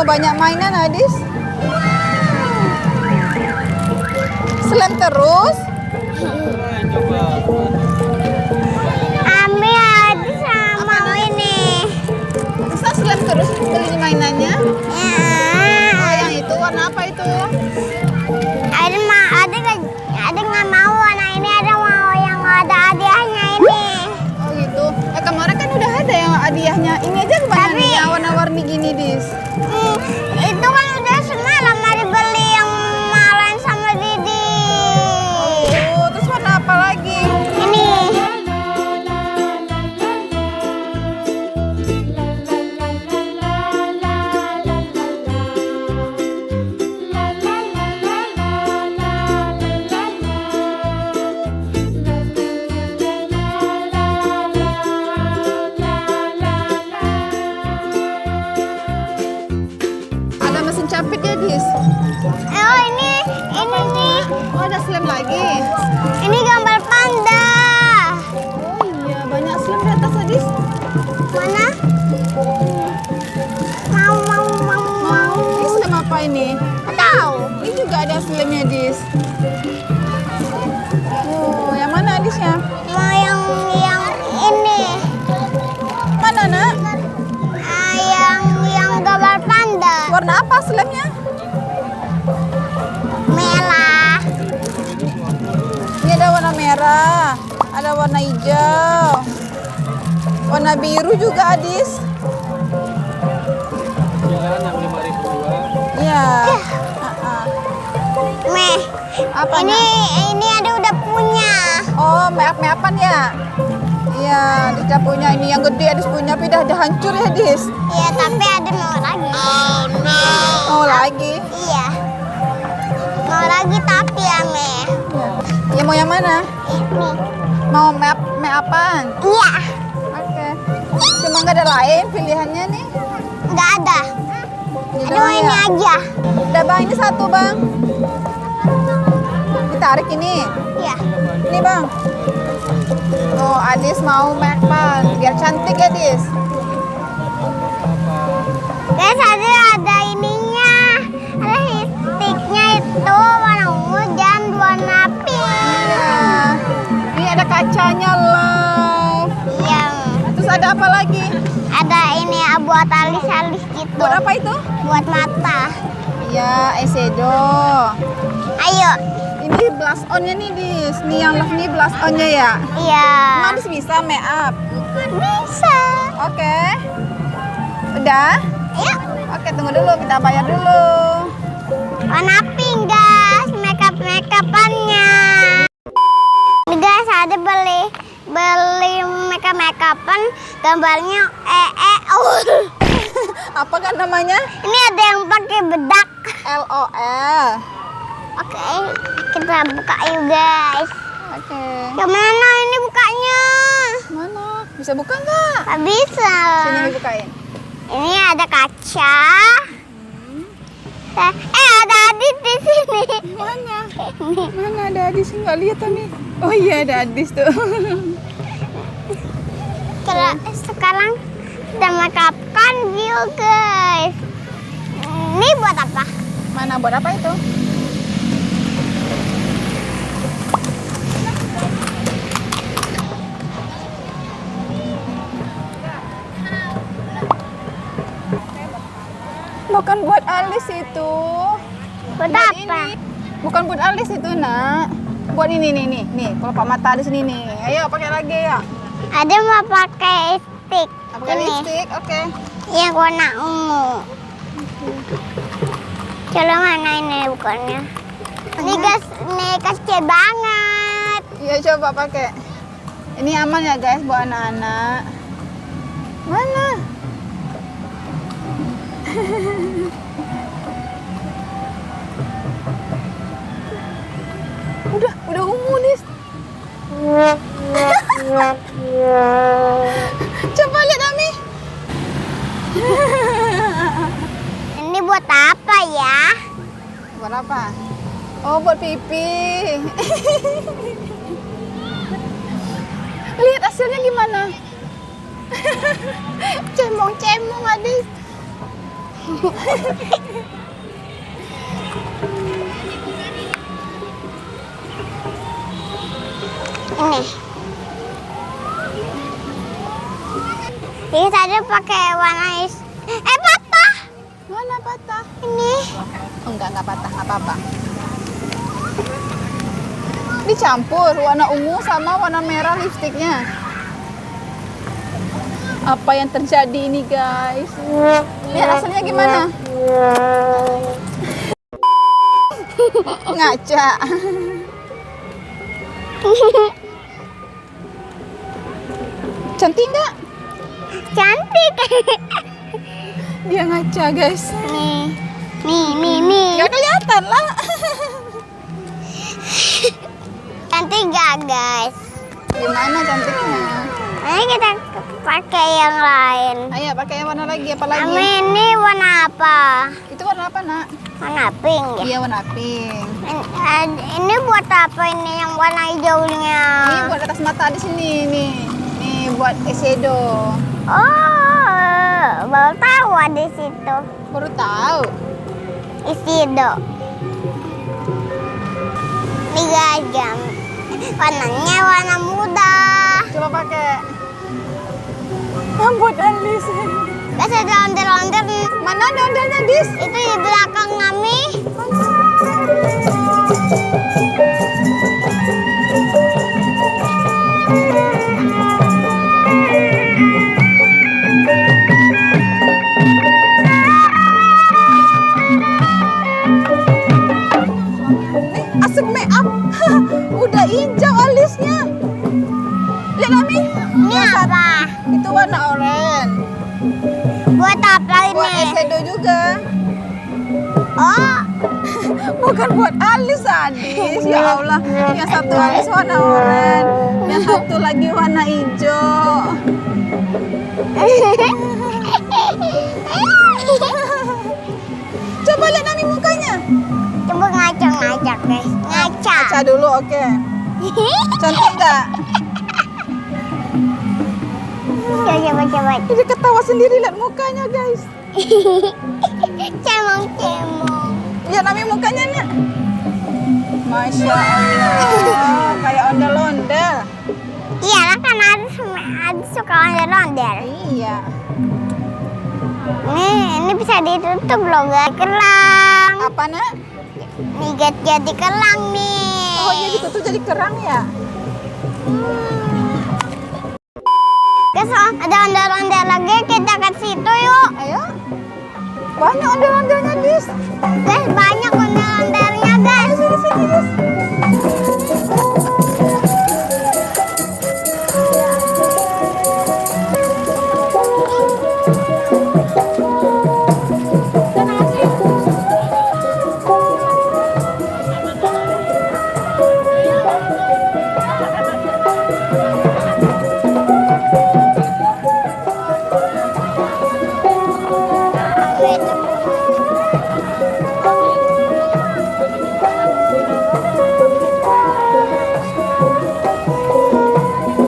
banyak mainan, Adis. Slam terus. Ami Adis mau ini. Bisa slam terus beli mainannya? Ya. Oh, yang itu warna apa itu? Ada nggak mau warna ini, ada mau yang ada hadiahnya ini. Oh gitu. Kemarin kan udah ada yang hadiahnya. Ini aja kebanyakan Tapi- yang warna-warni gini, Dis. Itu kan udah semalam hari beli yang Malen sama Didi. Oh, terus warna apa lagi? Ini. Ada mesin capit ya, Dis? Oh ini nih. Oh, ada slam lagi. Ini gambar panda. Oh iya, banyak slam di atas, Adis. Mana? Mau. Ini slam apa ini? Tahu. Ini juga ada slamnya, Dis. Oh, yang mana, Adis ya? Mau yang ini. Mana, Nak? Yang gambar panda. Warna apa slamnya? Merah. Ini ada warna merah, ada warna hijau, warna biru juga, Adis. Iya. Meh. Apa, Ini ada udah punya. Oh, meap-meapan ya? Iya, Adis udah punya. Ini yang gede Adis punya, tapi dah hancur ya, Adis. Iya, tapi ada mau lagi. Oh, lagi. Iya. Mau lagi tapi ya, Meh. Ya mau yang mana? Nih. Mau meapan? Iya. Oke. Cuma nggak ada lain pilihannya nih. Nggak ada. Ini Aduh, doang ini ya? aja. Udah bang, ini satu bang. Ditarik ini. Iya. Ini bang. Oh, Adis mau meapan. Biar cantik ya, Adis. Guys, ada ininya. Ada sticknya itu warna ungu dan warna pink. Iya. Ini ada kacanya, love. Iya. Terus ada apa lagi? Ada ini buat alis-alis gitu. Buat apa itu? Buat mata. Ya, eyeshadow. Ayo. Ini blush on-nya nih, Dis. Nih yang love nih blush on-nya ya. Iya. Emang Adis bisa make up? Bisa. Oke. Udah? Ayo. Oke, tunggu dulu. Kita bayar dulu. Warna pink, guys. Makeup-makeupannya. Ini guys, ada beli makeup-makeupan gambarnya Apa kan namanya? Ini ada yang pakai bedak. LOL. Oke, kita buka yuk, guys. Oke. Yang mana ini bukanya? Mana? Bisa buka nggak? Nggak bisa. Sini dibukain. Ini ada kaca. Ada Adit di sini. Mana? Ini. Mana ada Adis? Nggak lihat nih. Oh iya, ada Adis tuh. Sekarang kita makeupkan view, guys. Ini buat apa? Mana buat apa itu? Bukan buat alis itu. Buat Buat apa? ini. Bukan buat alis itu, Nak. Buat ini nih. Kalau Pak Mata di sini nih. Ayo pakai lagi ya. Ada mau pakai stick. Pakai Ini lipstick, oke. yang warna ungu. Coba mana ini bukannya? Ini guys, ini kecil banget. Iya, coba pakai. Ini aman ya, guys, buat anak-anak. Mana? udah ungu nih. Coba lihat Ami. Ini buat apa ya? Buat apa? Oh, buat pipi. Lihat hasilnya gimana? Cemong-cemong, Adis. Ini. Ini tadi pakai warna patah. Mana patah? Ini. Oh, enggak patah, nggak apa-apa. Dicampur warna ungu sama warna merah lipstiknya. Apa yang terjadi ini, guys? Lihat hasilnya gimana? Ngaca. Cantik nggak? Cantik. Dia ngaca, guys. Nih. Nggak kelihatan lah. Cantik gak, guys? Gimana cantiknya? Ayo kita pakai yang lain. Ayo pakai yang warna lagi, apa lagi? Ini warna apa? Itu warna apa, Nak? Warna pink ya? Iya, warna pink. Ini buat apa ini yang warna hijaunya? Ini buat atas mata di sini nih. Nih buat eyeshadow. Oh, baru tahu ada di situ. Baru tahu. Eyeshadow. Nih guys, jam. Warnanya warna muda. Coba pakai. Rambut alis. Gak ada onder-onder. Mana ada ondernya, Dis? Itu di belakang kami. Nih, asik make up. Udah hijau alisnya. Lihat, Ami. Ini apa? Itu warna oranye. Buat apa Buat ini? eyeshadow juga. Oh, Bukan buat alis, Adis. Ya Allah. Yang satu alis warna oranye, yang satu lagi warna hijau. Coba lihat Nami mukanya. coba ngacak-ngacak guys. Ngaca. Baca dulu, oke. Cantik nggak? Coba. Dia ketawa sendiri, lihat mukanya, guys. Cemong-cemong. Lihat Nami mukanya, Nek. Masya Allah. Kayak ondel-ondel. Iya lah kan ada suka ondel-ondel. Iya. Ini bisa ditutup loh guys. Kerang. Apa, Nak? Nih guys, jadi kerang nih. Oh, iya ditutup jadi kerang ya? Guys, ada ondel-ondel lagi, kita ke situ yuk. Ayo. Banyak ondel-ondelnya, Dis. Guys, banyak ondel-ondelnya guys. Sini, Dis.